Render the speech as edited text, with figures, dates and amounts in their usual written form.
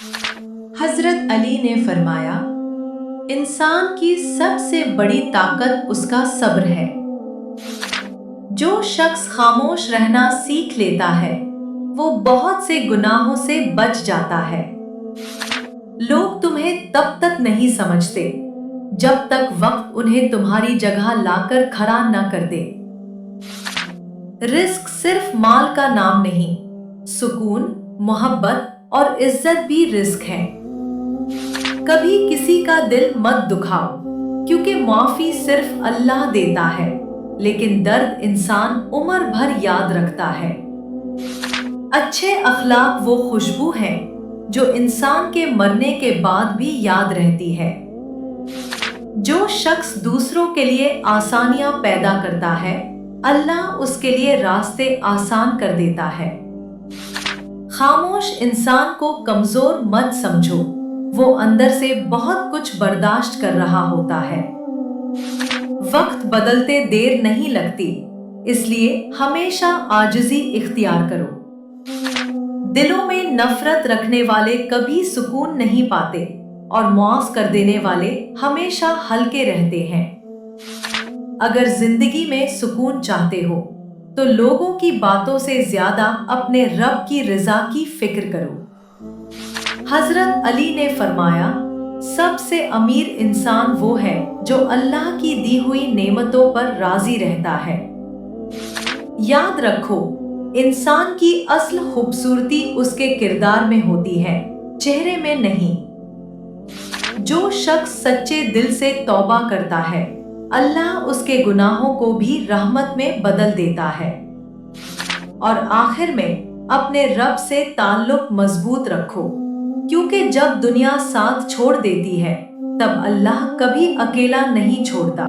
हजरत अली ने फरमाया, इंसान की सबसे बड़ी ताकत उसका सब्र है। जो शख्स खामोश रहना सीख लेता है, वो बहुत से गुनाहों से बच जाता है। लोग तुम्हें तब तक नहीं समझते जब तक वक्त उन्हें तुम्हारी जगह लाकर खड़ा न कर दे। रिस्क सिर्फ माल का नाम नहीं, सुकून, मोहब्बत और इज्जत भी रिस्क है। कभी किसी का दिल मत दुखाओ, क्योंकि माफी सिर्फ अल्लाह देता है, लेकिन दर्द इंसान उम्र भर याद रखता है। अच्छे अखलाक वो खुशबू है जो इंसान के मरने के बाद भी याद रहती है। जो शख्स दूसरों के लिए आसानियां पैदा करता है, अल्लाह उसके लिए रास्ते आसान कर देता है। खामोश इंसान को कमजोर मत समझो, वो अंदर से बहुत कुछ बर्दाश्त कर रहा होता है। वक्त बदलते देर नहीं लगती, इसलिए हमेशा आजिज़ी इख्तियार करो। दिलों में नफरत रखने वाले कभी सुकून नहीं पाते और मुआफ कर देने वाले हमेशा हल्के रहते हैं। अगर जिंदगी में सुकून चाहते हो, तो लोगों की बातों से ज्यादा अपने रब की रजा की फिक्र करो। हजरत अली ने फरमाया, सबसे अमीर इंसान वो है जो अल्लाह की दी हुई नेमतों पर राजी रहता है। याद रखो, इंसान की असल खूबसूरती उसके किरदार में होती है, चेहरे में नहीं। जो शख्स सच्चे दिल से तौबा करता है, अल्लाह उसके गुनाहों को भी रहमत में बदल देता है। और आखिर में अपने रब से ताल्लुक मजबूत रखो, क्योंकि जब दुनिया साथ छोड़ देती है, तब अल्लाह कभी अकेला नहीं छोड़ता।